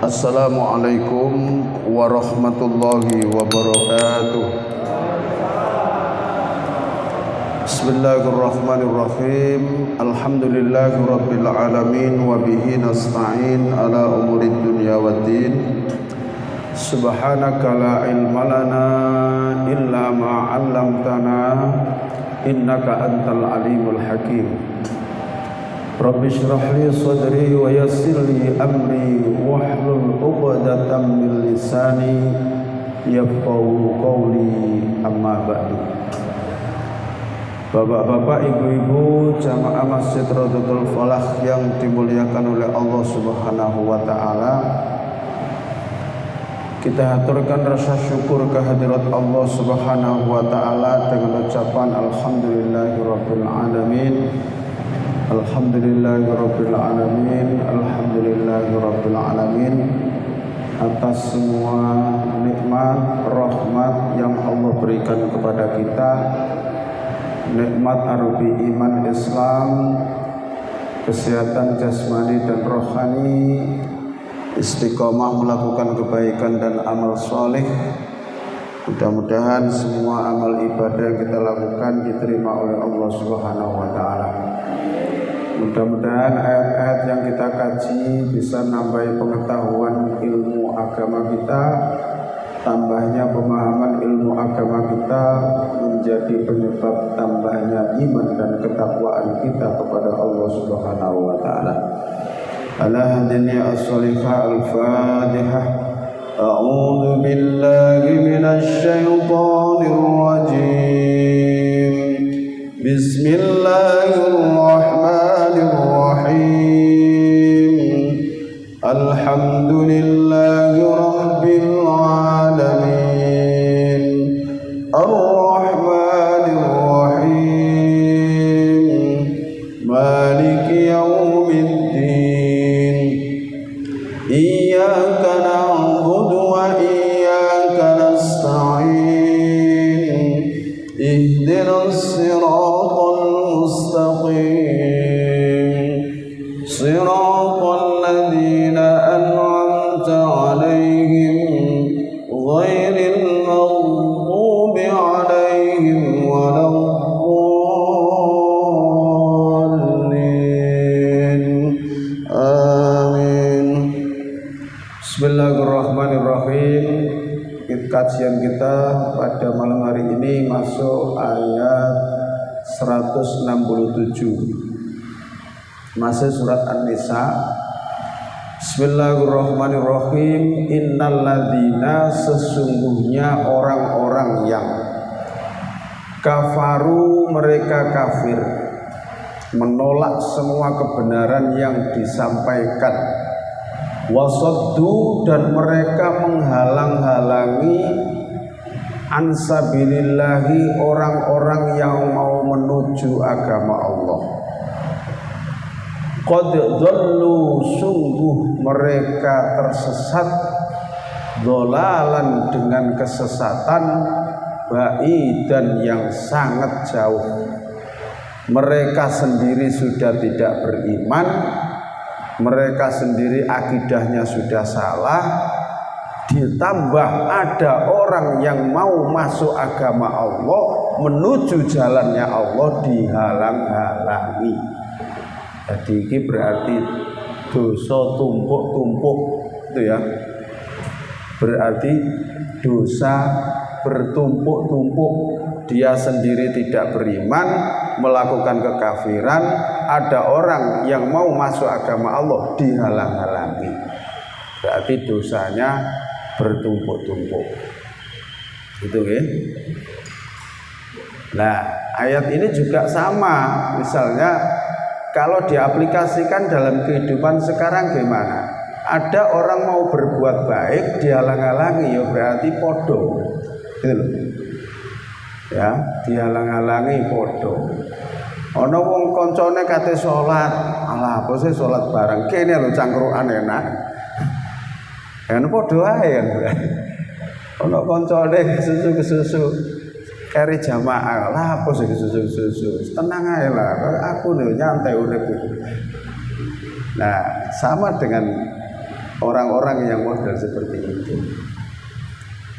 Assalamualaikum warahmatullahi wabarakatuh. Bismillahirrahmanirrahim. Alhamdulillahi rabbil alamin wa bihi nasta'in ala umurid dunya waddin. Subhanaka la ilma lana illa ma 'allamtana innaka antal alimul hakim. Rabbi shrah li sadri wa yassir li amri wahlul 'uqdatam min lisani yafqahu qawli, amma ba'du. Bapak-bapak, ibu-ibu, jamaah Masjid Raudhatul Falah yang dimuliakan oleh Allah Subhanahu wa taala. Kita haturkan rasa syukur kehadirat Allah Subhanahu wa taala dengan ucapan alhamdulillahirabbil alamin. Alhamdulillahirabbil alamin. Alhamdulillahirabbil alamin atas semua nikmat, rahmat yang Allah berikan kepada kita. Nikmat arupi iman Islam, kesehatan jasmani dan rohani, istiqomah melakukan kebaikan dan amal soleh. Mudah-mudahan semua amal ibadah yang kita lakukan diterima oleh Allah Subhanahu wa taala. Mudah-mudahan ayat-ayat yang kita kaji bisa nambah pengetahuan ilmu agama kita, tambahnya pemahaman ilmu agama kita menjadi penyebab tambahnya iman dan ketakwaan kita kepada Allah Subhanahu wa taala. Ala hadiniya as-salihah al-fatihah. A'udzu billahi minasy syaithanir rajim. Bismillahirrahmanirrahim. Alhamdulillahi rabbil alamin. Ar-Rahmanir Rahim. Maliki yaumiddin. Iyyaka na'budu wa iyyaka nasta'in. Ihdinas siratal mustaqim. Siratal ladzina an'amta 'alaihim ghairil maghdubi 'alaihim waladdallin. Amin. Bismillahirrahmanirrahim. Kajian kita pada malam hari ini masuk ayat 167. Masih surat An-Nisa. Bismillahirrahmanirrahim. Innalladzina, sesungguhnya orang-orang yang kafaru, mereka kafir, menolak semua kebenaran yang disampaikan. Wasaddu, dan mereka menghalang-halangi ansabilillahi, orang-orang yang mau menuju agama Allah. Qad dhallu, sungguh mereka tersesat, dhalalan, dengan kesesatan, ba'idan, yang sangat jauh. Mereka sendiri sudah tidak beriman, mereka sendiri akidahnya sudah salah, ditambah ada orang yang mau masuk agama Allah, menuju jalannya Allah, dihalang-halangi. Jadi ini berarti dosa tumpuk-tumpuk, itu ya. Berarti dosa bertumpuk-tumpuk. Dia sendiri tidak beriman, melakukan kekafiran, ada orang yang mau masuk agama Allah, dihalang-halangi. Berarti dosanya bertumpuk-tumpuk. Itu ya. Nah, ayat ini juga sama. Misalnya kalau diaplikasikan dalam kehidupan sekarang gimana? Ada orang mau berbuat baik, dihalang-halangi, ya berarti podo. Gitu loh. Ya, dihalang-halangi podo. Ana wong kancane kate salat, alah apa sih salat bareng kene lho cangkrukan enak. Kan podo ae kan. Ana kancane kesusu kari jamaah, lah apa sih kesusu. Tenang ae lah, aku nih nyantai urip. Nah, sama dengan orang-orang yang model seperti itu.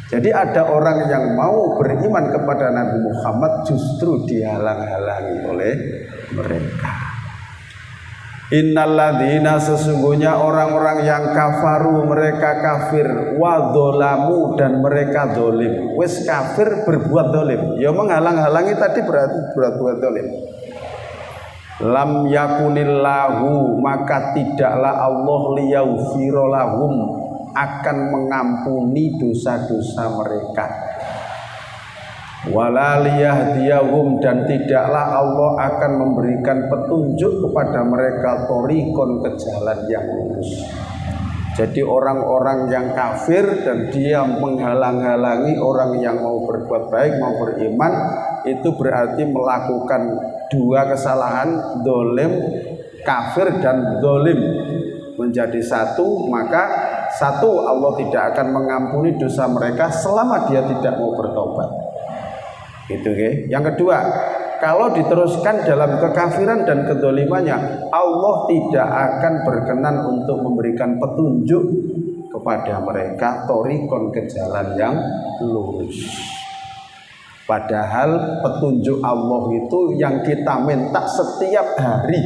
Jadi ada orang yang mau beriman kepada Nabi Muhammad justru dihalang-halangi oleh mereka. Innalladzina, sesungguhnya orang-orang yang kafaru, mereka kafir, wa dzalamu, dan mereka dolim. Wis kafir berbuat dolim, ya menghalang-halangi tadi berarti berbuat dolim. Lam yakunillahu, maka tidaklah Allah liyaghfira lahum, akan mengampuni dosa-dosa mereka. Wala liyahdiyahum, dan tidaklah Allah akan memberikan petunjuk kepada mereka thoriqon, ke jalan yang lurus. Jadi orang-orang yang kafir dan dia menghalang-halangi orang yang mau berbuat baik, mau beriman, itu berarti melakukan dua kesalahan, dolim, kafir dan dolim menjadi satu. Maka satu, Allah tidak akan mengampuni dosa mereka selama dia tidak mau bertobat. Itu okay? Yang kedua, kalau diteruskan dalam kekafiran dan kedolimannya, Allah tidak akan berkenan untuk memberikan petunjuk kepada mereka thoriqon, ke jalan yang lurus. Padahal petunjuk Allah itu yang kita minta setiap hari.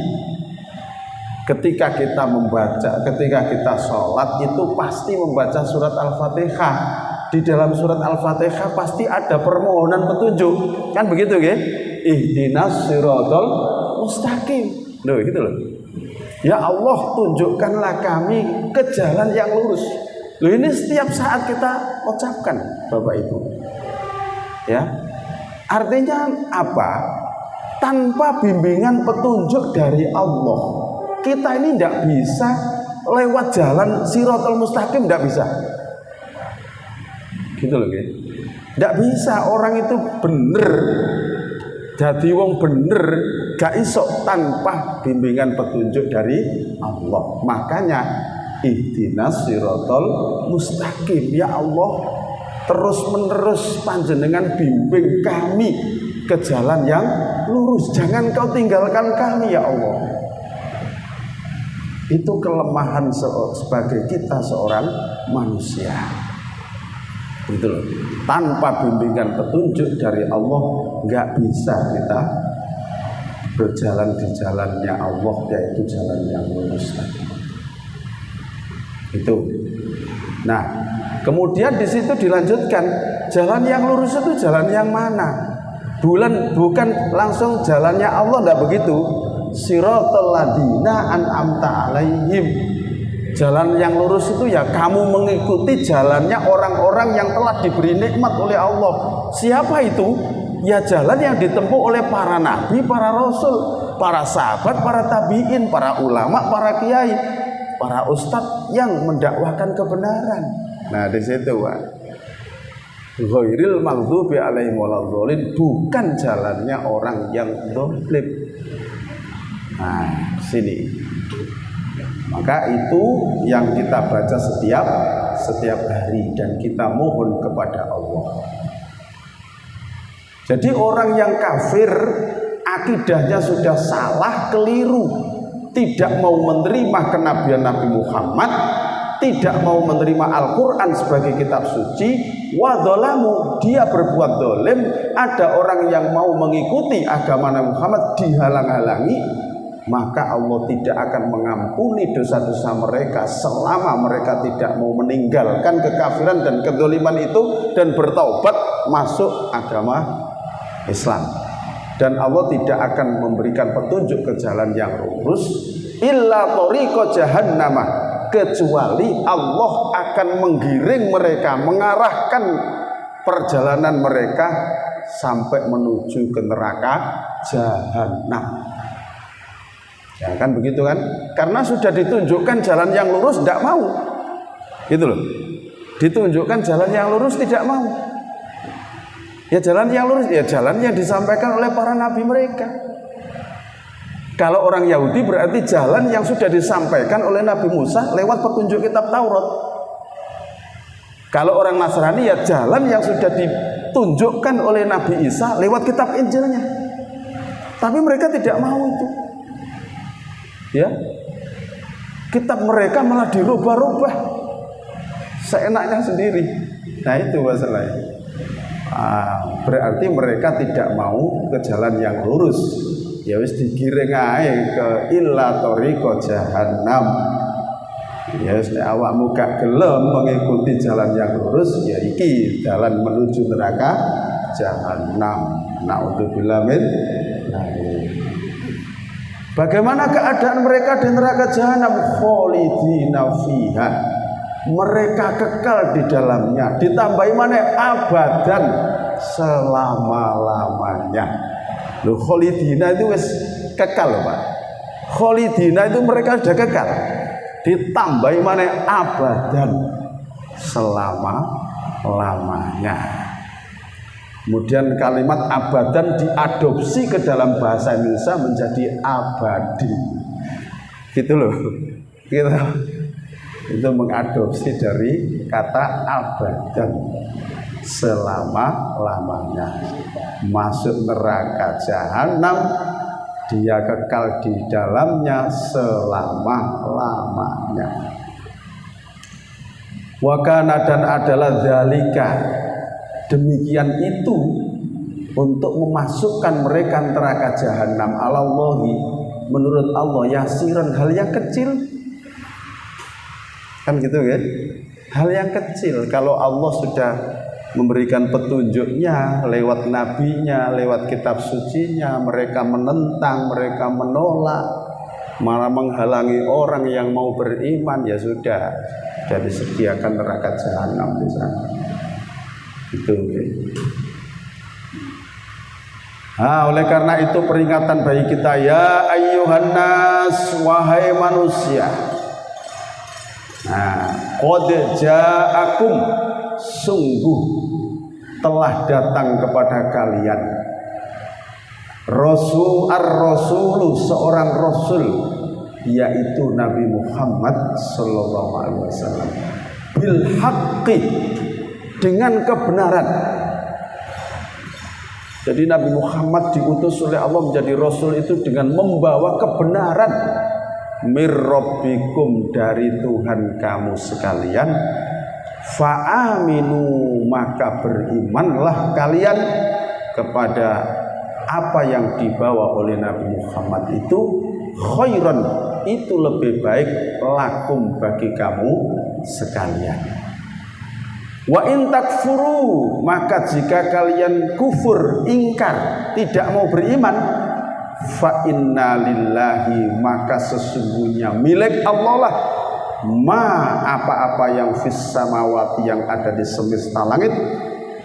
Ketika kita membaca, ketika kita sholat, itu pasti membaca surat Al-Fatihah. Di dalam surat Al-Fatihah pasti ada permohonan petunjuk, kan begitu ya? Ihdinas siratal mustaqim. Loh, gitu loh. Ya Allah, tunjukkanlah kami ke jalan yang lurus. Loh, ini setiap saat kita ucapkan, Bapak Ibu. Ya. Artinya apa? Tanpa bimbingan petunjuk dari Allah, kita ini tidak bisa lewat jalan siratal mustaqim, tidak bisa. Gitu loh, gitu. Tidak bisa, orang itu bener, jadi wong bener, gak iso tanpa bimbingan petunjuk dari Allah. Makanya ihdinas siratal mustaqim, ya Allah, terus menerus panjenengan bimbing kami ke jalan yang lurus, jangan kau tinggalkan kami ya Allah. Itu kelemahan sebagai kita seorang manusia. Gitu loh. Tanpa bimbingan petunjuk dari Allah nggak bisa kita berjalan di jalannya Allah, yaitu jalan yang lurus tadi. Itu. Nah, kemudian di situ dilanjutkan, jalan yang lurus itu jalan yang mana? Bukan langsung jalannya Allah, enggak begitu. Siratal ladzina an'amta alaihim. Jalan yang lurus itu ya kamu mengikuti jalannya orang-orang yang telah diberi nikmat oleh Allah. Siapa itu? Ya jalan yang ditempuh oleh para nabi, para rasul, para sahabat, para tabi'in, para ulama, para kiai, para ustadz yang mendakwakan kebenaran. Nah, di situ, Pak. Ghairil maghdubi alaihim waladhdallin, bukan jalannya orang yang zalim. Nah, sini. Maka itu yang kita baca setiap hari dan kita mohon kepada Allah. Jadi orang yang kafir akidahnya sudah salah, keliru, tidak mau menerima kenabian Nabi Muhammad, tidak mau menerima Al-Quran sebagai kitab suci, wa dzalamu, dia berbuat dolim. Ada orang yang mau mengikuti agama Nabi Muhammad dihalang-halangi, maka Allah tidak akan mengampuni dosa-dosa mereka selama mereka tidak mau meninggalkan kekafiran dan kedzaliman itu dan bertaubat masuk agama Islam. Dan Allah tidak akan memberikan petunjuk ke jalan yang lurus illa thoriqa jahannamah, kecuali Allah akan menggiring mereka, mengarahkan perjalanan mereka sampai menuju ke neraka jahanam. Ya kan begitu kan? Karena sudah ditunjukkan jalan yang lurus tidak mau. Gitu loh. Ditunjukkan jalan yang lurus tidak mau. Ya jalan yang lurus, ya jalan yang disampaikan oleh para nabi mereka. Kalau orang Yahudi berarti jalan yang sudah disampaikan oleh Nabi Musa lewat petunjuk kitab Taurat. Kalau orang Nasrani ya jalan yang sudah ditunjukkan oleh Nabi Isa lewat kitab Injilnya. Tapi mereka tidak mau itu. Ya. kitab mereka malah dirubah-rubah seenaknya sendiri. Nah itu masalahnya. Berarti mereka tidak mau ke jalan yang lurus. Ya wis digiring ae ke illa thariqa jahannam. Ya wis nek awakmu gak gelem mengikuti jalan yang lurus, ya iki jalan menuju neraka jahannam. Na'udzubillah min. Bagaimana keadaan mereka di neraka jahanam? Khalidina fiha. Mereka kekal di dalamnya. Ditambahi mana? Abadan, selama-lamanya. Loh, khalidina itu wis kekal, Pak. Khalidina itu mereka sudah kekal. Ditambahi mana? Abadan, selama-lamanya. Kemudian kalimat abadan diadopsi ke dalam bahasa Indonesia menjadi abadi. Gitu loh. Gitu. Itu mengadopsi dari kata abadan, selama-lamanya. Masuk neraka jahanam, dia kekal di dalamnya selama-lamanya. Wakana dan adalah zalika, demikian itu untuk memasukkan mereka neraka jahanam alallahi, menurut Allah yasiran, hal yang kecil. Kan gitu kan? Hal yang kecil. Kalau Allah sudah memberikan petunjuknya lewat nabinya, lewat kitab sucinya, mereka menentang, mereka menolak, malah menghalangi orang yang mau beriman, ya sudah disediakan neraka jahanam di sana. Itu. Oleh karena itu peringatan bagi kita, ya ayyuhan nas, wahai manusia. Qad ja'akum, sungguh telah datang kepada kalian ar-rasulu, seorang rasul, yaitu Nabi Muhammad sallallahu alaihi wasallam, bil haqqi, dengan kebenaran. Jadi Nabi Muhammad diutus oleh Allah menjadi rasul itu dengan membawa kebenaran. Mir rabbikum, dari Tuhan kamu sekalian. Fa'aminu, maka berimanlah kalian kepada apa yang dibawa oleh Nabi Muhammad itu. Khairan, itu lebih baik, lakum, bagi kamu sekalian. Wa in takfuru, maka jika kalian kufur, ingkar, tidak mau beriman, fa inna lillahi, maka sesungguhnya milik Allah lah, ma, apa-apa yang fis samawati, yang ada di semesta langit,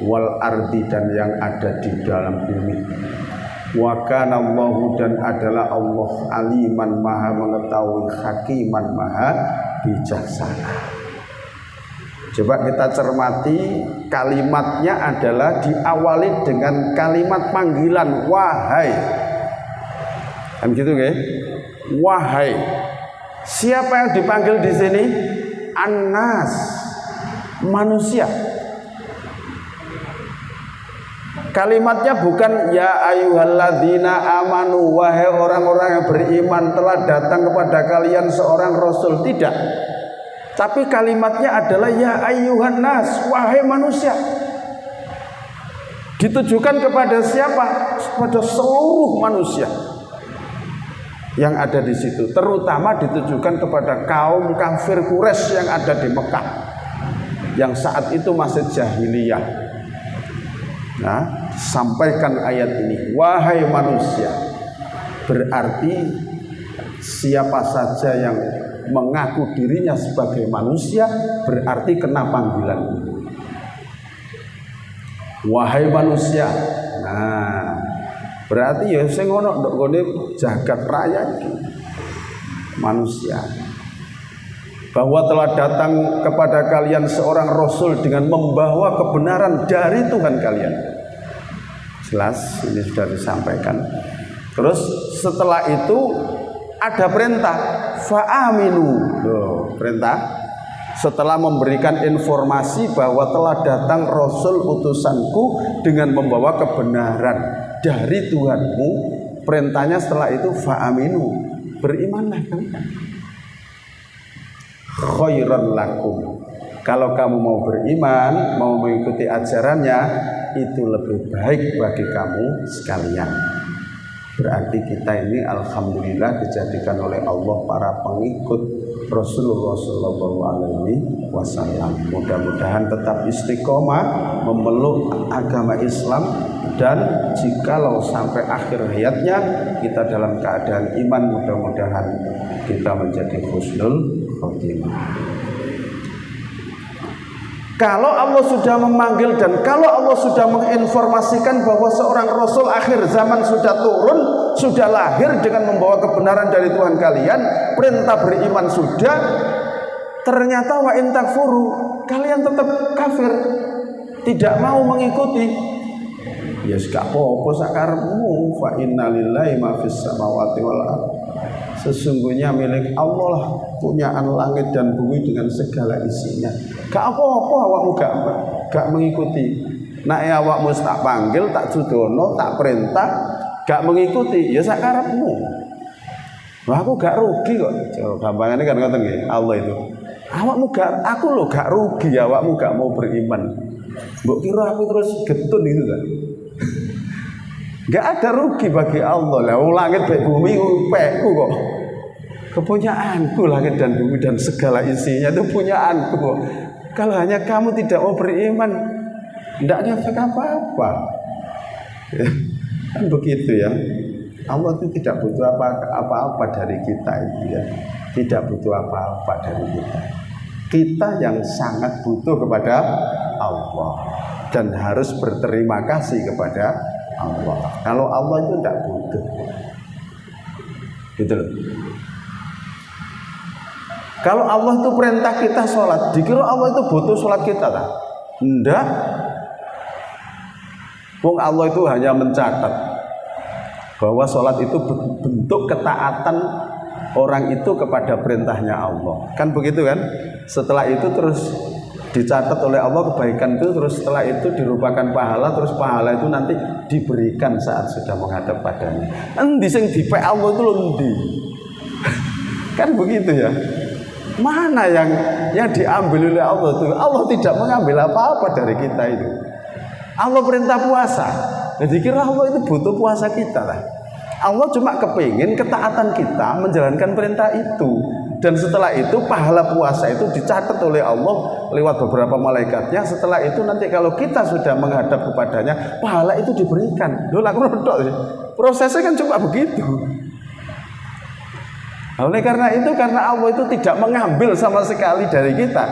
wal ardi, dan yang ada di dalam bumi. Wa kana Allahu, dan adalah Allah aliman, maha mengetahui, hakiman, maha bijaksana. Coba kita cermati, kalimatnya adalah diawali dengan kalimat panggilan wahai. Kan gitu nggih? Wahai. Siapa yang dipanggil di sini? An-nas, manusia. Kalimatnya bukan ya ayyuhalladzina amanu, wahai orang-orang yang beriman, telah datang kepada kalian seorang rasul, tidak. Tapi kalimatnya adalah ya ayyuhan nas, wahai manusia. Ditujukan kepada siapa? Kepada seluruh manusia yang ada di situ, terutama ditujukan kepada kaum kafir Quraisy yang ada di Mekah, yang saat itu masih jahiliyah. Nah, sampaikan ayat ini, wahai manusia. Berarti siapa saja yang mengaku dirinya sebagai manusia berarti kena panggilan ini. Wahai manusia. Nah, berarti ya sing ono ndok gone jagat raya iki manusia, bahwa telah datang kepada kalian seorang rasul dengan membawa kebenaran dari Tuhan kalian. Jelas ini sudah disampaikan. Terus setelah itu ada perintah fa'aminu. Loh, perintah setelah memberikan informasi bahwa telah datang rasul utusanku dengan membawa kebenaran dari Tuhanmu, perintahnya setelah itu fa'aminu, berimanlah kalian. khairan lakum. Kalau kamu mau beriman, mau mengikuti ajarannya, itu lebih baik bagi kamu sekalian. Berarti kita ini alhamdulillah dijadikan oleh Allah para pengikut Rasulullah Shallallahu Alaihi Wasallam. Mudah-mudahan tetap istiqomah memeluk agama Islam, dan jikalau sampai akhir hayatnya kita dalam keadaan iman, mudah-mudahan kita menjadi husnul khotimah. Kalau Allah sudah memanggil dan kalau Allah sudah menginformasikan bahwa seorang Rasul akhir zaman sudah turun, sudah lahir dengan membawa kebenaran dari Tuhan kalian, perintah beriman sudah, ternyata wa in takfuru, kalian tetap kafir, tidak mau mengikuti, ya gak apa-apa sakarepmu, fa innalillahi ma fis samawati wal ardh. Sesungguhnya milik Allah lah punyaan langit dan bumi dengan segala isinya. Gak apa-apa awakmu gak mengikuti. Nek awakmu tak panggil, tak judono, tak perintah, gak mengikuti, ya sakarepmu. Wah, aku gak rugi kok. Gampangannya kan ngoten nggih, Allah itu. Awakmu gak, aku lho gak rugi awakmu gak mau beriman. Mbok kira aku terus getun gitu kan. Gak ada rugi bagi Allah lah. Langit dan bumi pekku kok. Kepunyaanku langit dan bumi dan segala isinya itu punyaanku kok. Kalau hanya kamu tidak mau beriman, tidak ngefek apa-apa. Ya, kan begitu ya. Allah itu tidak butuh apa-apa dari kita itu ya. Tidak butuh apa-apa dari kita. Kita yang sangat butuh kepada Allah dan harus berterima kasih kepada Allah. Kalau Allah itu tidak butuh, gitu loh. Kalau Allah itu perintah kita sholat, dikira Allah itu butuh sholat kita tak? Enggak. Wong Allah itu hanya mencatat bahwa sholat itu bentuk ketaatan orang itu kepada perintahnya Allah. Kan begitu kan? Setelah itu terus dicatat oleh Allah kebaikan itu, terus setelah itu dirupakan pahala, terus pahala itu nanti diberikan saat sudah menghadap padanya. Endi sing dipek Allah itu endi? Kan begitu ya. Mana yang diambil oleh Allah itu? Allah tidak mengambil apa-apa dari kita itu. Allah perintah puasa, jadi kira Allah itu butuh puasa kita lah. Allah cuma kepingin ketaatan kita menjalankan perintah itu. Dan setelah itu pahala puasa itu dicatat oleh Allah lewat beberapa malaikatnya. Setelah itu nanti kalau kita sudah menghadap kepadanya, pahala itu diberikan. Loh, aku rodok sih. Prosesnya kan cuma begitu. Oleh karena itu, karena Allah itu tidak mengambil sama sekali dari kita.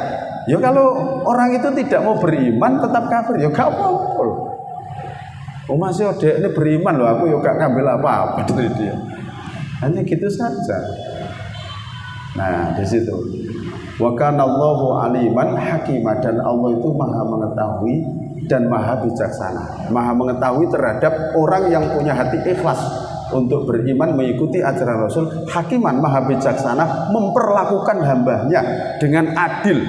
Ya kalau orang itu tidak mau beriman tetap kafir, ya gak apa-apa. Oh masih ada ini beriman loh, aku ya gak ngambil apa-apa dari dia. Hanya gitu saja. Nah di situ. Wa kana Allahu aliman hakimah, dan Allah itu maha mengetahui dan maha bijaksana. Maha mengetahui terhadap orang yang punya hati ikhlas untuk beriman mengikuti ajaran Rasul. Hakiman, maha bijaksana memperlakukan hambanya dengan adil.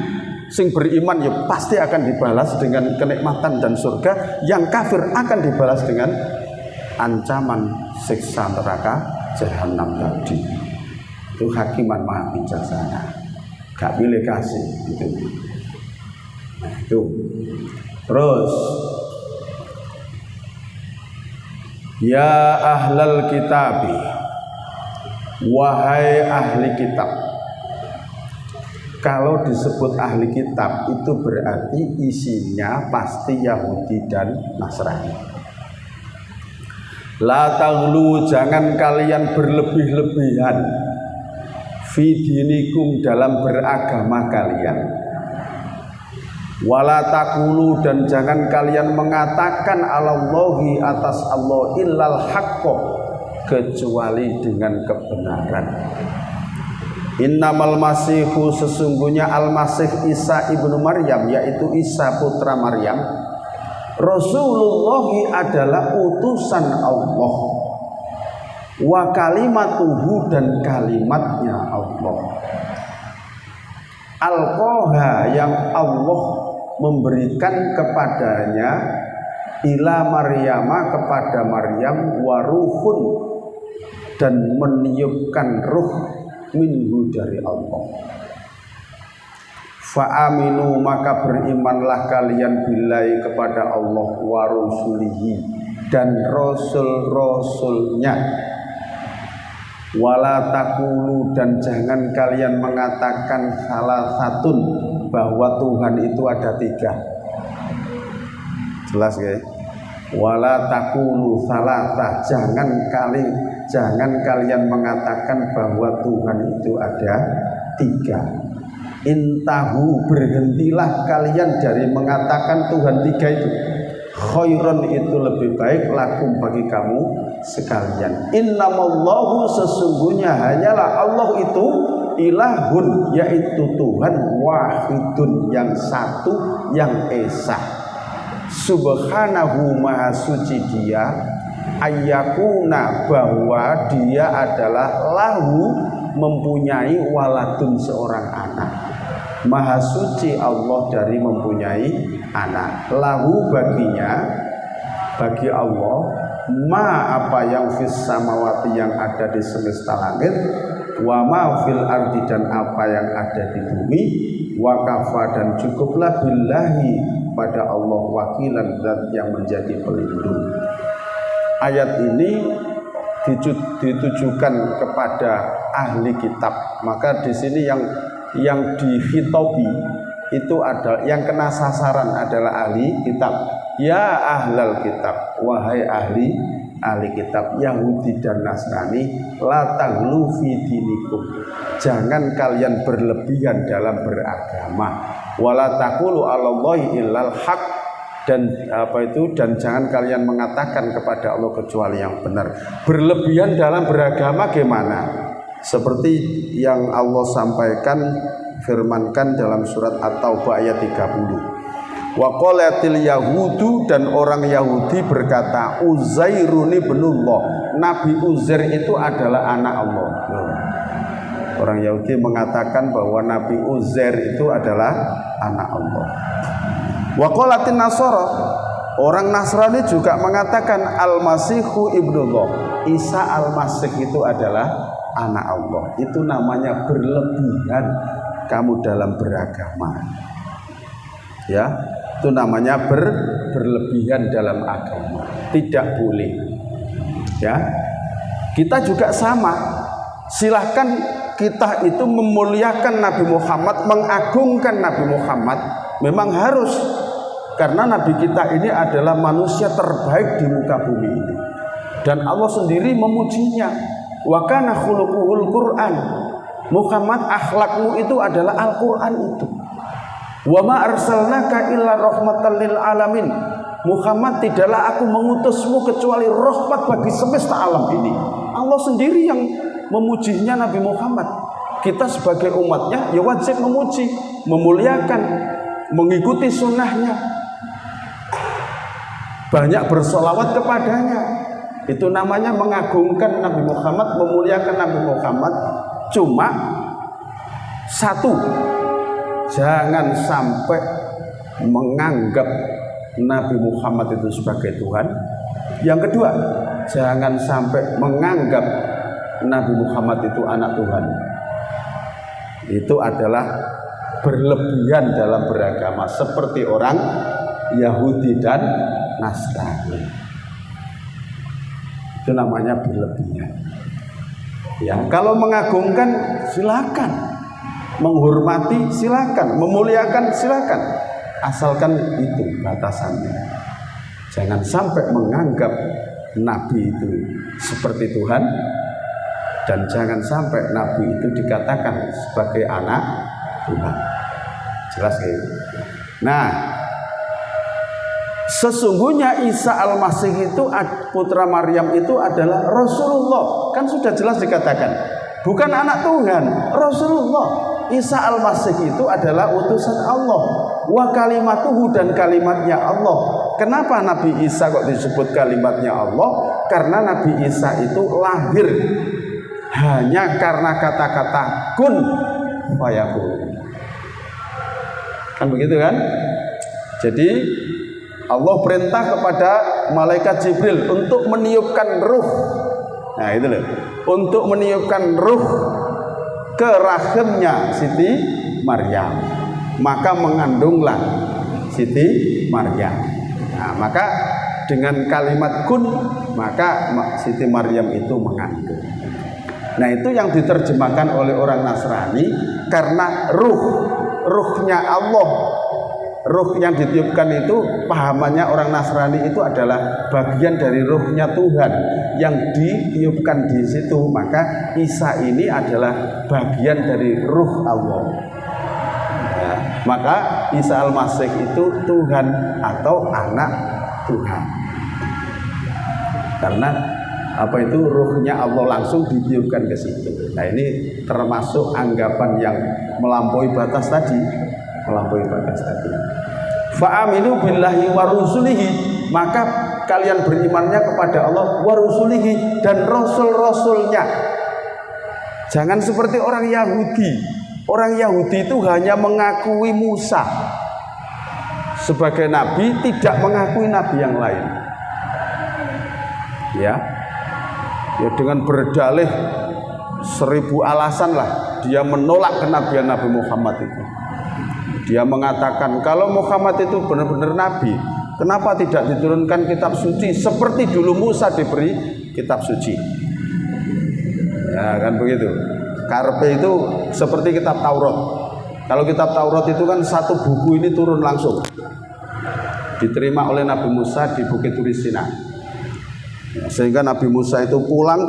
Sing beriman ya pasti akan dibalas dengan kenikmatan dan surga. Yang kafir akan dibalas dengan ancaman siksa neraka jahanam tadi. Itu hakiman maha bijaksana, gak pilih kasih gitu. Nah, itu terus ya ahlal kitabi, wahai ahli kitab. Kalau disebut ahli kitab itu berarti isinya pasti Yahudi dan Nasrani. La taghlu, jangan kalian berlebih-lebihan fi dinikum, dalam beragama kalian. Wala taqulu, dan jangan kalian mengatakan alallahi, atas Allah, illal haqqo, kecuali dengan kebenaran. Innamal masihu, sesungguhnya al-masih Isa ibnu Maryam, yaitu Isa putra Maryam, Rasulullah, adalah utusan Allah, wa kalimatuhu, dan kalimatnya Allah, alqaha, yang Allah memberikan kepadanya, ila Maryama, kepada Maryam, waruhun, dan meniupkan ruh minhu, dari Allah. Fa'aminu maka berimanlah kalian billahi kepada Allah wa rusulihi dan rasul-rasulnya. Wala taqulu dan jangan kalian mengatakan salah satun bahwa Tuhan itu ada 3. Jelas ya? Wala taqulu salasa, jangan kalian mengatakan bahwa Tuhan itu ada 3. Intahu, berhentilah kalian dari mengatakan Tuhan 3 itu. Khairon, itu lebih baik lakum bagi kamu sekalian. Innamallahu, sesungguhnya hanyalah Allah itu ilahun, yaitu Tuhan, wahidun, yang satu, yang esa. Subhanahu, maha suci dia, ayyakuna, bahwa dia adalah lahu, mempunyai waladun, seorang anak. Maha suci Allah dari mempunyai anak. Lahu, baginya, bagi Allah, ma, apa yang fis samawati, yang ada di semesta langit, wa ma fil ardi, dan apa yang ada di bumi, wa kafa, dan cukuplah billahi, pada Allah, wakilan, zat yang menjadi pelindung. Ayat ini ditujukan kepada ahli kitab. Maka di sini yang dihitobi itu adalah, yang kena sasaran adalah ahli kitab. Ya ahlal kitab, wahai ahli kitab Yahudi dan Nasrani, la taghlu fi dinikum, jangan kalian berlebihan dalam beragama. Wala taqulu 'alallahi illal haq, dan dan jangan kalian mengatakan kepada Allah kecuali yang benar. Berlebihan dalam beragama gimana? Seperti yang Allah sampaikan, firmankan dalam surat At-Taubah ayat 30. Wa qalatil yahudu, dan orang Yahudi berkata, Uzairun ibnullah, Nabi Uzair itu adalah anak Allah. Orang Yahudi mengatakan bahwa Nabi Uzair itu adalah anak Allah. Wa qalatin nasara, orang Nasrani juga mengatakan Al-Masihu ibnullah, Isa Al-Masih itu adalah anak Allah. Itu namanya berlebihan kamu dalam beragama. Ya, itu namanya berlebihan dalam agama. Tidak boleh. Ya. Kita juga sama. Silahkan kita itu memuliakan Nabi Muhammad, mengagungkan Nabi Muhammad, memang harus, karena Nabi kita ini adalah manusia terbaik di muka bumi ini, dan Allah sendiri memujinya. Wa kana khuluquhul Qur'an, Muhammad, akhlakmu itu adalah Al-Qur'an itu. Wa ma arsalnaka illa rahmatan lil alamin, Muhammad, tidaklah aku mengutusmu kecuali rahmat bagi semesta alam ini. Allah sendiri yang memujinya Nabi Muhammad. Kita sebagai umatnya ya wajib memuji, memuliakan, mengikuti sunnahnya, banyak bersolawat kepadanya. Itu namanya mengagungkan Nabi Muhammad, memuliakan Nabi Muhammad. Cuma satu, jangan sampai menganggap Nabi Muhammad itu sebagai Tuhan. Yang kedua, jangan sampai menganggap Nabi Muhammad itu anak Tuhan. Itu adalah berlebihan dalam beragama, seperti orang Yahudi dan Nasrani. Itu namanya berlebihan. Ya, kalau mengagungkan silakan, menghormati silakan, memuliakan silakan, asalkan itu batasannya. Jangan sampai menganggap Nabi itu seperti Tuhan, dan jangan sampai Nabi itu dikatakan sebagai anak Tuhan. Jelas ya? Nah, sesungguhnya Isa Al-Masih itu, putra Maryam itu adalah Rasulullah. Kan sudah jelas dikatakan, bukan anak Tuhan, Rasulullah. Isa Al-Masih itu adalah utusan Allah. Wa kalimatuhu, dan kalimatnya Allah. Kenapa Nabi Isa kok disebut kalimatnya Allah? Karena Nabi Isa itu lahir hanya karena kata-kata kun fayakun. Kan begitu kan? Jadi Allah perintah kepada malaikat Jibril untuk meniupkan ruh. Nah itu loh, untuk meniupkan ruh ke rahimnya Siti Maryam. maka mengandunglah Siti Maryam. Nah, maka dengan kalimat kun, maka Siti Maryam itu mengandung. Nah, itu yang diterjemahkan oleh orang Nasrani karena ruhnya Allah, ruh yang ditiupkan itu pahamannya orang Nasrani itu adalah bagian dari ruhnya Tuhan yang ditiupkan di situ. Maka Isa ini adalah bagian dari ruh Allah. Ya, maka Isa Al-Masih itu Tuhan atau anak Tuhan. Karena apa itu ruhnya Allah langsung ditiupkan ke situ. Nah, ini termasuk anggapan yang melampaui batas tadi. Fa'aminu billahi wa rusulihi, maka kalian berimannya kepada Allah wa rusulihi, dan rasul-rasulnya. Jangan seperti orang Yahudi. Orang Yahudi itu hanya mengakui Musa sebagai nabi, tidak mengakui nabi yang lain. Ya dengan berdalih 1000 alasan lah dia menolak kenabian Nabi Muhammad itu. Dia mengatakan kalau Muhammad itu benar-benar nabi, kenapa tidak diturunkan kitab suci seperti dulu Musa diberi kitab suci? Ya kan begitu. Karpe itu seperti kitab Taurat. Kalau kitab Taurat itu kan satu buku ini turun langsung, diterima oleh Nabi Musa di Bukit Turi Sinai. Sehingga Nabi Musa itu pulang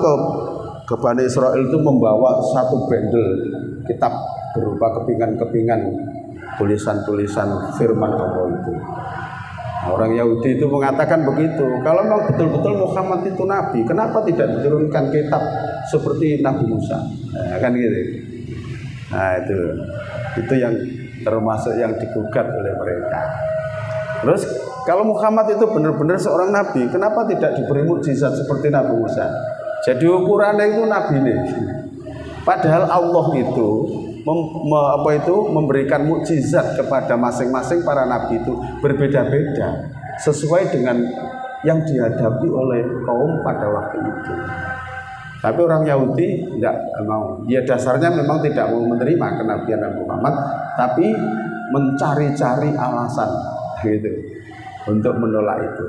ke Bani Israel itu membawa satu bendel kitab berupa kepingan-kepingan tulisan-tulisan firman Allah itu. Orang Yahudi itu mengatakan begitu. Kalau memang betul-betul Muhammad itu nabi, kenapa tidak diturunkan kitab seperti Nabi Musa? Nah, kan gitu. Nah, itu yang termasuk yang digugat oleh mereka. Terus kalau Muhammad itu benar-benar seorang nabi, kenapa tidak diberi mukjizat seperti Nabi Musa? Jadi ukurannya itu nabi ini. Padahal Allah itu memberikan mukjizat kepada masing-masing para nabi itu berbeda-beda sesuai dengan yang dihadapi oleh kaum pada waktu itu. Tapi orang Yahudi tidak mau. Ya dasarnya memang tidak mau menerima kenabian Nabi Muhammad, tapi mencari-cari alasan gitu untuk menolak itu.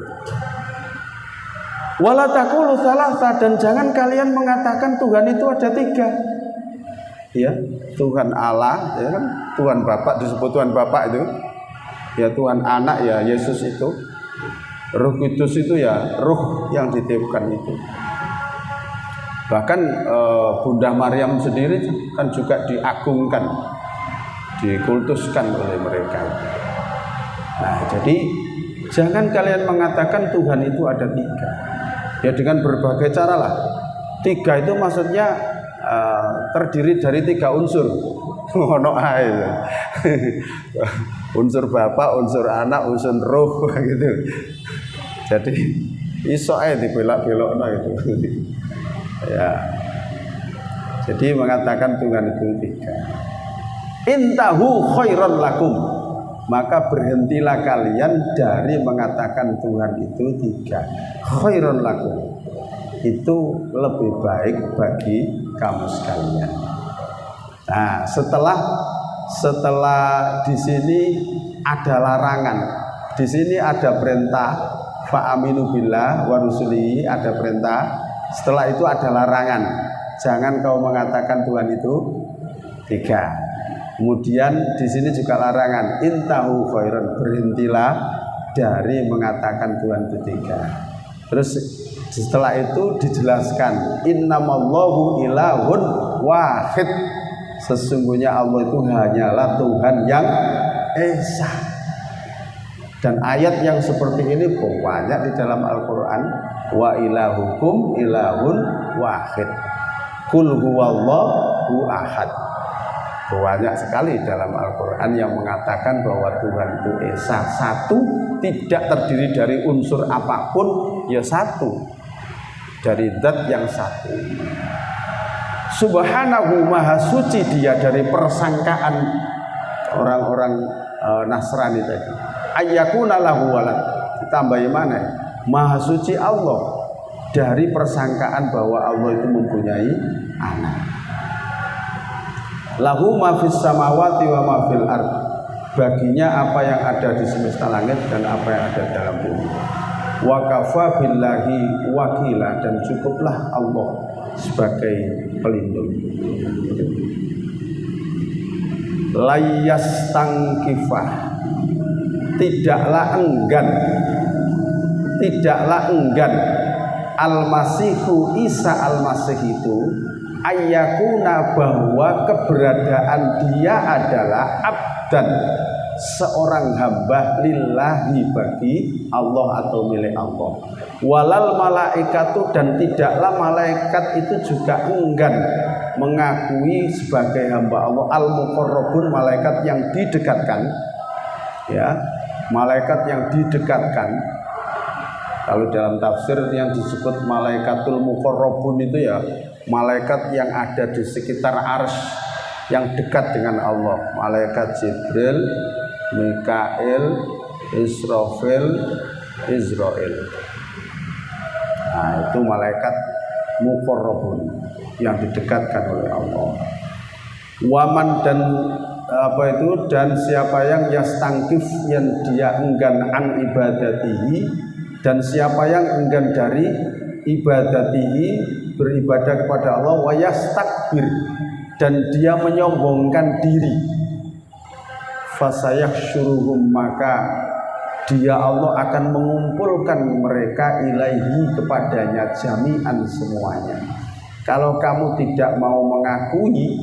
Wala taqulu tsalatsa, dan jangan kalian mengatakan Tuhan itu ada 3. Ya, Tuhan Allah, ya kan? Tuhan Bapa, disebut Tuhan Bapa itu. Ya Tuhan Anak, ya Yesus itu. Roh Kudus itu ya ruh yang ditiupkan itu. Bahkan Bunda Maryam sendiri kan juga diagungkan, dikultuskan oleh mereka. Nah, jadi jangan kalian mengatakan Tuhan itu ada 3. Ya dengan berbagai cara lah. 3 itu maksudnya terdiri dari 3 unsur. Ngono ae. Unsur Bapa, unsur Anak, unsur Roh gitu. Jadi iso ae dibelak-belokno itu. Ya. Jadi mengatakan Tuhan itu 3. Intahu khairan lakum, maka berhentilah kalian dari mengatakan Tuhan itu 3. Khairan lakum, itu lebih baik bagi kamu sekalian. Nah, setelah di sini ada larangan, di sini ada perintah fa'aminu billah wa rusulihi, ada perintah. Setelah itu ada larangan, jangan kau mengatakan Tuhan itu 3. Kemudian di sini juga larangan, intahu khairan, berhentilah dari mengatakan Tuhan itu 3. Terus setelah itu dijelaskan, innamallahu ilahun wahid, sesungguhnya Allah itu hanyalah Tuhan yang esa. Dan ayat yang seperti ini banyak di dalam Al-Quran. Wa ilahukum ilahun wahid, kul huwallahu ahad. Banyak sekali dalam Al-Quran yang mengatakan bahwa Tuhan itu esa, satu, tidak terdiri dari unsur apapun, ya satu, dari zat yang satu. Subhanahu, maha suci dia dari persangkaan orang-orang Nasrani tadi. Ayyakuna lahu walad, ditambahi mana? Maha suci Allah dari persangkaan bahwa Allah itu mempunyai anak. Lahu ma fis samawati wa ma fil ardh, baginya apa yang ada di semesta langit dan apa yang ada dalam bumi. Wa kafa billahi wakila, dan cukuplah Allah sebagai pelindung. Layas tangkifah, tidaklah enggan Al-Masihu Isa Al-Masih itu ayyakuna, bahwa keberadaan dia adalah abdan, seorang hamba lillahi, bagi Allah atau milik Allah. Walal malaikatu, dan tidaklah malaikat itu juga enggan mengakui sebagai hamba Allah. Al-muqarrabun, malaikat yang didekatkan, ya, malaikat yang didekatkan. Kalau dalam tafsir yang disebut malaikatul muqarrabun itu ya malaikat yang ada di sekitar arsy, yang dekat dengan Allah. Malaikat Jibril, Mikail, Israfil, Israel. Nah, itu malaikat muqarrabun yang didekatkan oleh Allah. Waman, dan dan siapa yang yastangkif, yang dia enggan an ibadatihi, dan siapa yang enggan dari ibadatihi, beribadah kepada Allah, wa yastakbir, dan dia menyombongkan diri, fasayakhsyuruhum, maka dia Allah akan mengumpulkan mereka ilaihi, kepadanya, jami'an, semuanya. Kalau kamu tidak mau mengakui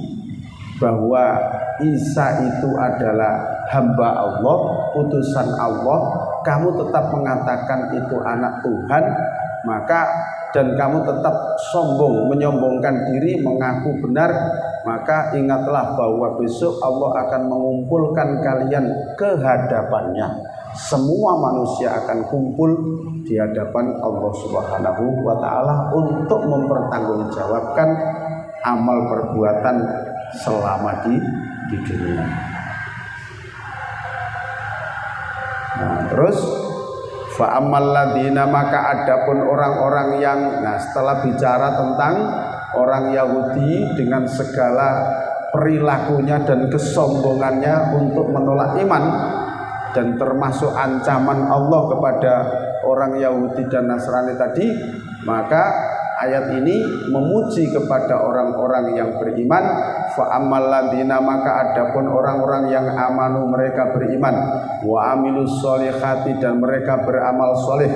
bahwa Isa itu adalah hamba Allah, utusan Allah, kamu tetap mengatakan itu anak Tuhan, maka dan kamu tetap sombong, menyombongkan diri, mengaku benar, maka ingatlah bahwa besok Allah akan mengumpulkan kalian ke hadapannya. Semua manusia akan kumpul di hadapan Allah Subhanahu wa Ta'ala untuk mempertanggungjawabkan amal perbuatan selama di dunia. Nah, terus fa'amal ladina, maka adapun orang-orang yang, nah setelah bicara tentang orang Yahudi dengan segala perilakunya dan kesombongannya untuk menolak iman, dan termasuk ancaman Allah kepada orang Yahudi dan Nasrani tadi, maka ayat ini memuji kepada orang-orang yang beriman. Fa'amal ladina, maka adapun orang-orang yang amanu, mereka beriman, wa amilus solihati, dan mereka beramal soleh,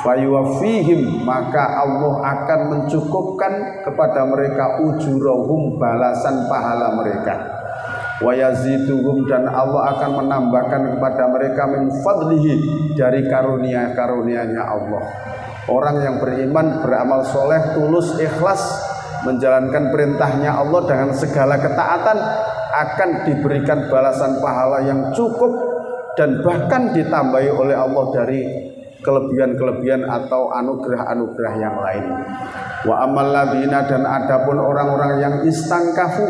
fayuwafihim, maka Allah akan mencukupkan kepada mereka ujurahum, balasan pahala mereka, wa yaziduhum, dan Allah akan menambahkan kepada mereka min fadlihi, dari karunia-karunianya Allah. Orang yang beriman, beramal soleh, tulus, ikhlas menjalankan perintahnya Allah dengan segala ketaatan, akan diberikan balasan pahala yang cukup, dan bahkan ditambahi oleh Allah dari kelebihan-kelebihan atau anugerah-anugerah yang lain. Wa amal ladina, dan adapun orang-orang yang istangkafu,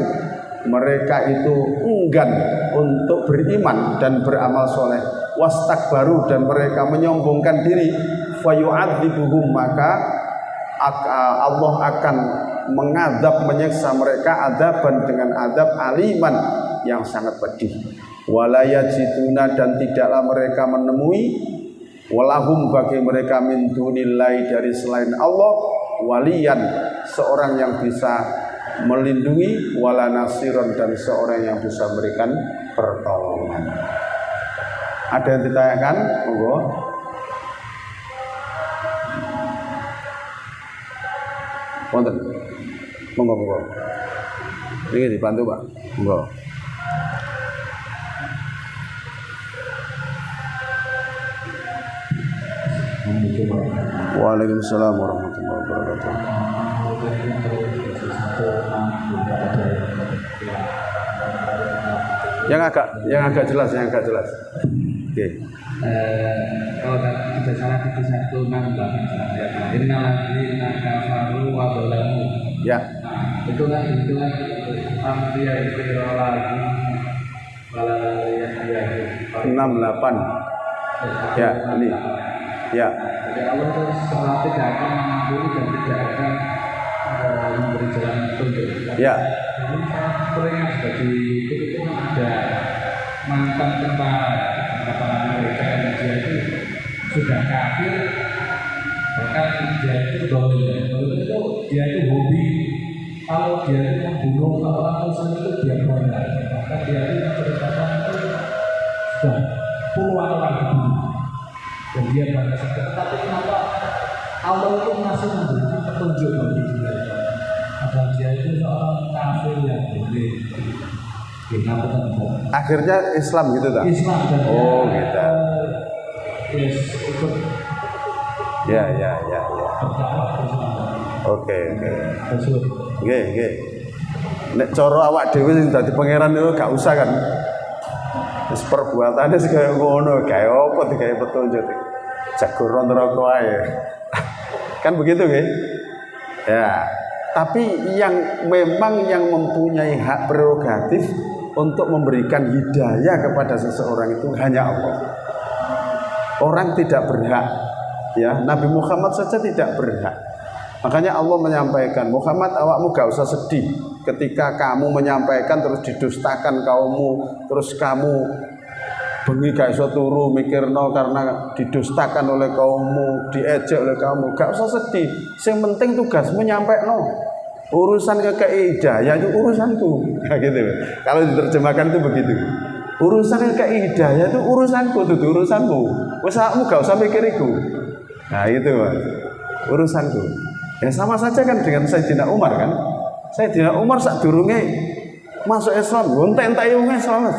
mereka itu enggan untuk beriman dan beramal soleh, wastakbaru, dan mereka menyombongkan diri, fayu'adzibuhum, maka Allah akan mengadab, menyiksa mereka, adaban, dengan adab aliman, yang sangat pedih. Wala yajiduna, dan tidaklah mereka menemui, walahum, bagi mereka, min dunillahi, dari selain Allah, waliyan, seorang yang bisa melindungi, wala nasiron, dan seorang yang bisa memberikan pertolongan. Ada yang ditanyakan? Monggo. Wonten. Monggo. Ini dibantu, Pak. Monggo. Waalaikumsalam warahmatullahi wabarakatuh. Yang agak jelas. Oke. Kalau kita salah itu 168 innalladzina kafaru wa zalamu. Ya. Itu ambiya lagi wala yahya 68. Ya, ini. Ya. Jadi Allah itu setelah tidak akan mengampuni dan tidak akan memberi jalan petunjuk. Ya. Jadi sering juga di itu ada mantan tentara Amerika yang dia itu sudah kafir, bahkan dia itu dolim itu dia itu hobi, kalau dia itu membunuh orang Muslim itu dia bangga, bahkan dia itu menceritakan itu sudah puluhan orang dibunuh dan dia bangga sekali. Tetapi kenapa Allah itu masih memberikan petunjuk bagi dia, padahal dia itu seorang kafir yang boleh. Akhirnya Islam gitu tak? Islam dan oh gitu. Ikut. Ya. Oke. Oke. Nek cara awak dhewe sing dadi pangeran itu gak usah kan. Wis perbuatane sing kaya ngono, gawe apa digawe petunjuk. Jago neraka ae. Kan begitu nggih? Ya. Tapi yang memang yang mempunyai hak prerogatif untuk memberikan hidayah kepada seseorang itu hanya Allah. Orang tidak berhak, ya. Nabi Muhammad saja tidak berhak. Makanya Allah menyampaikan, Muhammad awakmu gak usah sedih ketika kamu menyampaikan terus didustakan kaummu, terus kamu bengi gak iso turu mikirno karena didustakan oleh kaummu, diejek oleh kaummu. Gak usah sedih. Yang penting tugasmu nyampaikno. Urusan hidayah itu urusanku. Nah, gitu. Kalau diterjemahkan itu begitu. Urusan hidayah itu urusanku, itu urusanmu. Wes awakmu gak usah mikir iku. Nah, itu Mas. Urusanku. Ya sama saja kan dengan Sayyidina Umar kan. Sayyidina Umar sadurunge masuk Islam, entek-entek wong Islam.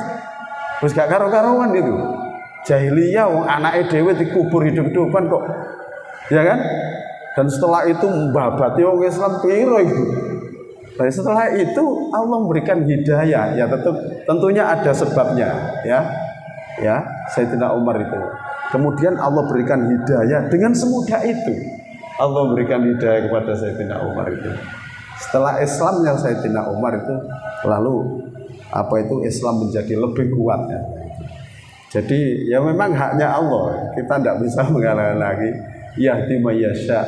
Wis gak karo-karoan gitu. Jahiliyah wong anake dhewe dikubur hidup-hidupan kok. Ya kan? Dan setelah itu membabati orang Islam piro itu. Dan setelah itu Allah memberikan hidayah. Ya tentunya ada sebabnya, ya. Ya, Sayyidina Umar itu. Kemudian Allah berikan hidayah dengan semudah itu. Allah berikan hidayah kepada Sayyidina Umar itu. Setelah Islamnya Sayyidina Umar itu, lalu Islam menjadi lebih kuat ya. Jadi ya memang haknya Allah. Kita tidak bisa mengalahkan lagi. Yahdi mayyasya,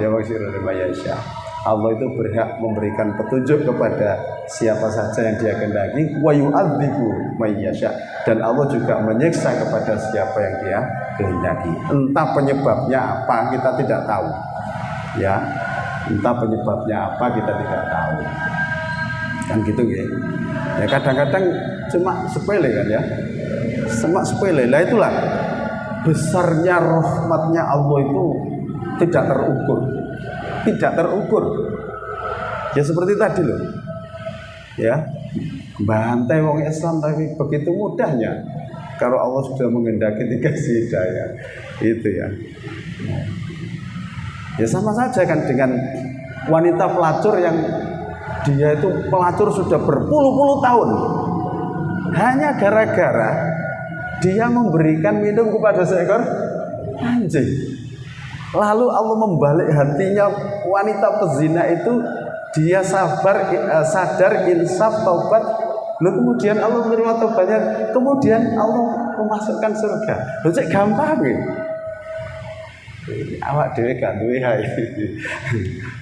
ya maksudnya mayyasya. Allah itu berhak memberikan petunjuk kepada siapa saja yang Dia kehendaki, wa yu'adzibu mayyasya, dan Allah juga menyiksa kepada siapa yang Dia kehendaki. Entah penyebabnya apa kita tidak tahu. Ya, entah penyebabnya apa kita tidak tahu. Kan gitu ya. Ya kadang-kadang cuma sepele kan ya. Cuma sepele. Lah itulah besarnya rahmatnya Allah itu tidak terukur. Ya seperti tadi loh, ya bantai wong Islam, tapi begitu mudahnya kalau Allah sudah menghendaki dikasih hidayah itu ya. Ya sama saja kan dengan wanita pelacur yang dia itu pelacur sudah berpuluh-puluh tahun, hanya gara-gara dia memberikan minum kepada seekor anjing. Lalu Allah membalik hatinya wanita pezina itu, dia sadar, insaf, taubat. Lalu kemudian Allah menerima taubatnya, kemudian Allah memasukkan surga. Lalu cek gampang ya. Awak dhewe gak duwe hai.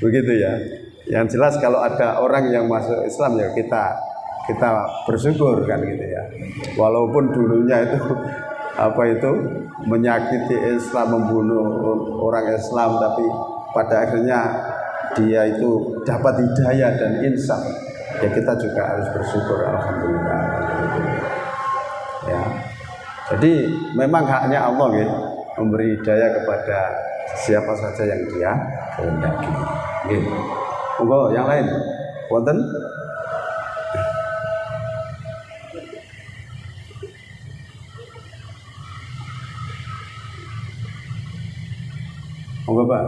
Begitu ya. Yang jelas kalau ada orang yang masuk Islam ya kita bersyukur kan gitu ya. Walaupun dulunya itu menyakiti Islam, membunuh orang Islam, tapi pada akhirnya dia itu dapat hidayah dan insaf. Ya kita juga harus bersyukur, alhamdulillah. Ya. Jadi memang haknya Allah ya, memberi hidayah kepada siapa saja yang Dia kehendaki. Nggih. Monggo yang lain. Wonten? Monggo Pak.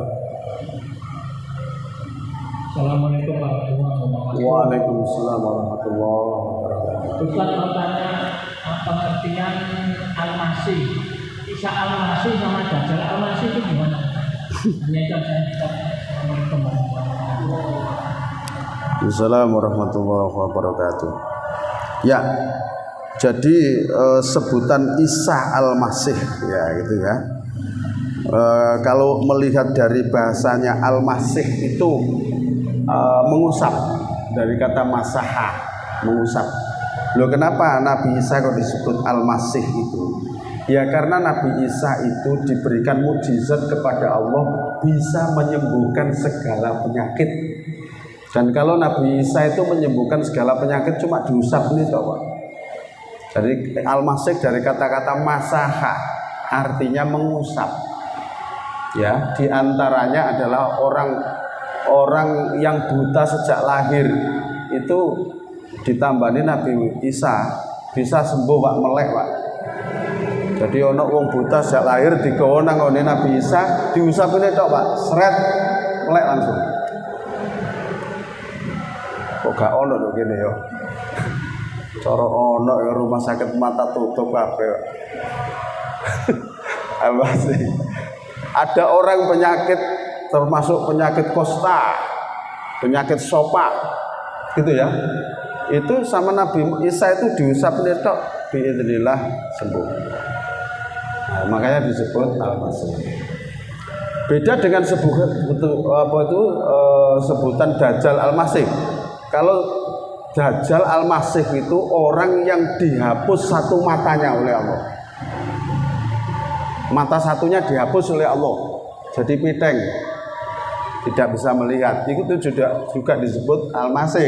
Assalamualaikum warahmatullahi wabarakatuh. Waalaikumsalam warahmatullahi wabarakatuh. Ustaz bertanya, pengertian Al-Masih, Isa Al-Masih sama Dajjal Al-Masih itu gimana? Hanya itu saja. Assalamualaikum warahmatullahi wabarakatuh. Assalamualaikum warahmatullahi wabarakatuh. Ya, jadi sebutan Isa Al-Masih ya gitu ya. Kalau melihat dari bahasanya Al-Masih itu mengusap, dari kata masaha, mengusap. Loh, kenapa Nabi Isa kok disebut Al-Masih itu? Ya karena Nabi Isa itu diberikan mukjizat kepada Allah, bisa menyembuhkan segala penyakit. Dan kalau Nabi Isa itu menyembuhkan segala penyakit cuma diusap ini toh, Pak. Jadi Al-Masih dari kata-kata masaha, artinya mengusap. Ya, diantaranya adalah orang yang buta sejak lahir itu ditambani Nabi Isa bisa sembuh, Pak, melek, Pak. Jadi ono wong buta sejak lahir digawa nang ngene Nabi Isa, diusap ini tok, Pak, seret melek langsung. Kok gak ono lho kene ya. Cara ono ya rumah sakit mata tutup kabeh. Apa sih? Ada orang penyakit termasuk penyakit kosta, penyakit sopak, gitu ya. Itu sama Nabi Isa itu diusap tok, biidznillah sembuh. Nah, makanya disebut Al-Masih. Beda dengan sebutan Dajjal Al-Masih. Kalau Dajjal Al-Masih itu orang yang dihapus satu matanya oleh Allah. Mata satunya dihapus oleh Allah, jadi piteng, tidak bisa melihat. Itu juga disebut Al-Masih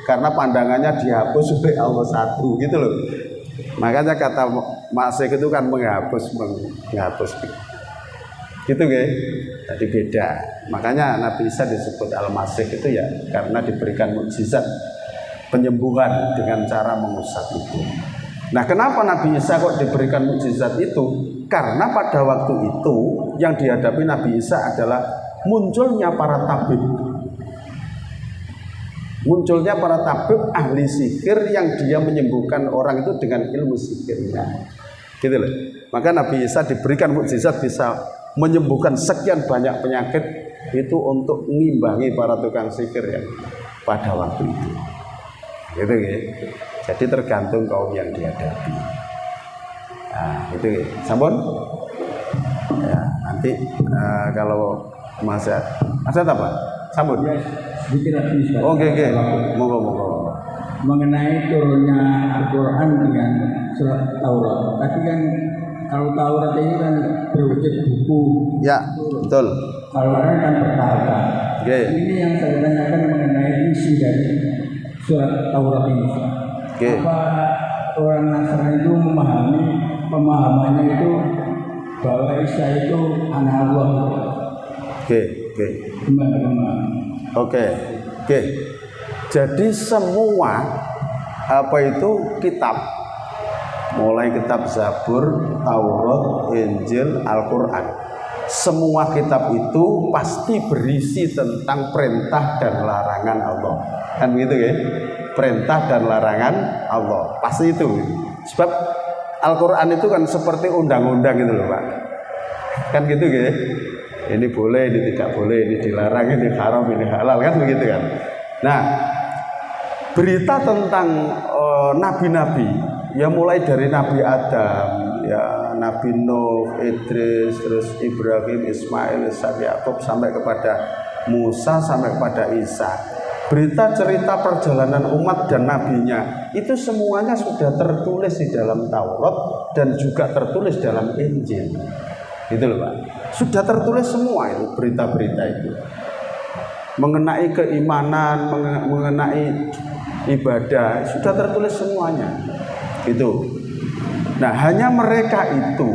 karena pandangannya dihapus oleh Allah satu, gitu loh. Makanya kata Masih itu kan menghapus, gitu ya. Jadi beda. Makanya Nabi Isa disebut Al-Masih itu ya karena diberikan mukjizat penyembuhan dengan cara mengusap itu. Nah, kenapa Nabi Isa kok diberikan mukjizat itu? Karena pada waktu itu yang dihadapi Nabi Isa adalah munculnya para tabib. Munculnya para tabib ahli sihir yang dia menyembuhkan orang itu dengan ilmu sihirnya. Gitu loh. Maka Nabi Isa diberikan mukjizat bisa menyembuhkan sekian banyak penyakit itu untuk mengimbangi para tukang sihir yang pada waktu itu. Gitu ya. Jadi tergantung kaum yang dihadapi. Nah, itu ya. Sampun? Ya, nanti kalau masa ada apa? Sampun. Ya, sedikit lagi. Oke. Monggo. Mengenai turunnya Al-Quran dengan surat Taurat. Tapi kan kalau Taurat ini kan berwujud buku. Ya, betul. Al-Quran kan bertahap. Oke. Ini yang saya tanyakan mengenai isi dari surat Taurat ini. Oke. Apa orang Nasrani itu pemahamannya itu bahwa Isa itu anak Allah? Oke. Oke. Jadi semua kitab, mulai kitab Zabur, Taurat, Injil, Al-Quran, semua kitab itu pasti berisi tentang perintah dan larangan Allah. Kan begitu ya? Perintah dan larangan Allah, pasti itu. Sebab Al-Quran itu kan seperti undang-undang gitu loh, Pak. Kan gitu ya? Ini boleh, ini tidak boleh, ini dilarang, ini haram, ini halal, kan begitu kan? Nah, berita tentang nabi-nabi, ya mulai dari Nabi Adam, ya Nabi Nuh, Idris, terus Ibrahim, Ismail, Ishak, Yakub, sampai kepada Musa, sampai kepada Isa. Berita cerita perjalanan umat dan nabinya itu semuanya sudah tertulis di dalam Taurat dan juga tertulis dalam Injil. Gitu loh, Pak. Sudah tertulis semua itu berita-berita itu. Mengenai keimanan, mengenai ibadah, sudah tertulis semuanya. Itu. Nah, hanya mereka itu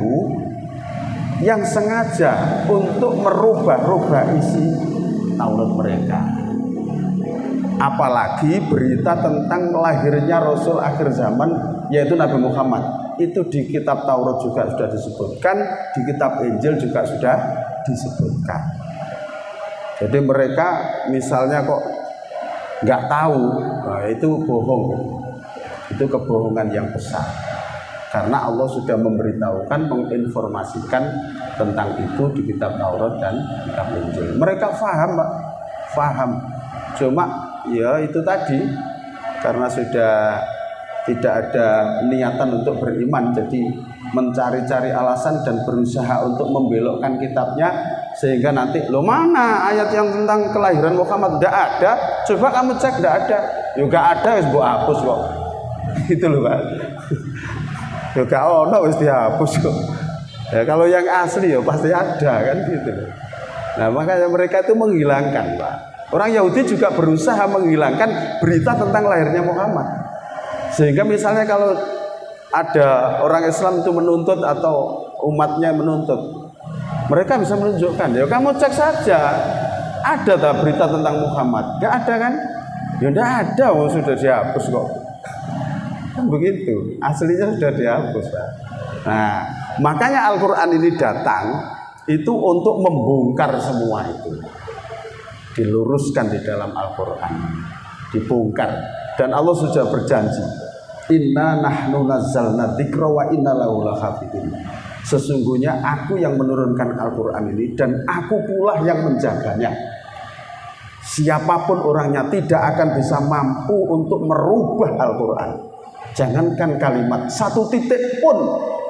yang sengaja untuk merubah-rubah isi Taurat mereka. Apalagi berita tentang lahirnya Rasul akhir zaman, yaitu Nabi Muhammad. Itu di kitab Taurat juga sudah disebutkan, di kitab Injil juga sudah disebutkan. Jadi mereka misalnya kok nggak tahu, nah itu bohong. Itu kebohongan yang besar. Karena Allah sudah memberitahukan, menginformasikan tentang itu di kitab Taurat dan kitab Injil. Mereka paham, Pak. Paham. Cuma ya itu tadi, karena sudah tidak ada niatan untuk beriman, jadi mencari-cari alasan dan berusaha untuk membelokkan kitabnya, sehingga nanti lo mana ayat yang tentang kelahiran Muhammad? Tidak ada. Coba kamu cek, tidak ada. Juga ada, wis mbok hapus kok. Itu loh Pak. Ya gak ono wis dihapus kok. Ya kalau yang asli ya pasti ada kan gitu. Nah, makanya mereka itu menghilangkan, Pak. Orang Yahudi juga berusaha menghilangkan berita tentang lahirnya Muhammad. Sehingga misalnya kalau ada orang Islam itu menuntut atau umatnya menuntut, mereka bisa menunjukkan, ya kamu cek saja, ada tak berita tentang Muhammad? Gak ada kan? Ya enggak ada, sudah dihapus kok. Kan begitu, aslinya sudah dihapus, Pak. Nah, makanya Al-Quran ini datang itu untuk membongkar semua itu, diluruskan di dalam Al-Quran, dibongkar. Dan Allah sudah berjanji, inna nahnu nazzalna dzikra wa inna lahu lahafidun. Sesungguhnya aku yang menurunkan Al-Quran ini dan aku pula yang menjaganya. Siapapun orangnya tidak akan bisa mampu untuk merubah Al-Quran. Jangankan kalimat, satu titik pun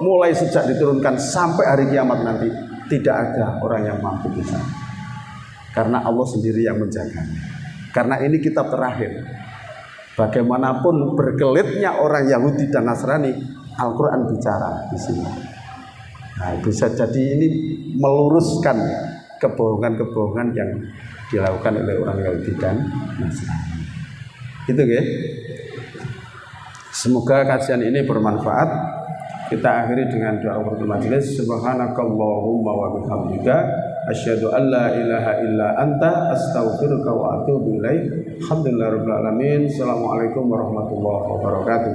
mulai sejak diturunkan sampai hari kiamat nanti, tidak ada orang yang mampu bisa. Karena Allah sendiri yang menjaganya. Karena ini kitab terakhir. Bagaimanapun berkelitnya orang Yahudi dan Nasrani, Al-Quran bicara di sini. Nah, bisa jadi ini meluruskan kebohongan-kebohongan yang dilakukan oleh orang Yahudi dan Nasrani. Itu ya. Semoga kajian ini bermanfaat. Kita akhiri dengan doa penutup majelis. Subhanakallahumma wa bihamdika asyhadu an la ilaha illa anta astaghfiruka wa atubu ilaik. Alhamdulillahirabbil alamin. Assalamualaikum warahmatullahi wabarakatuh.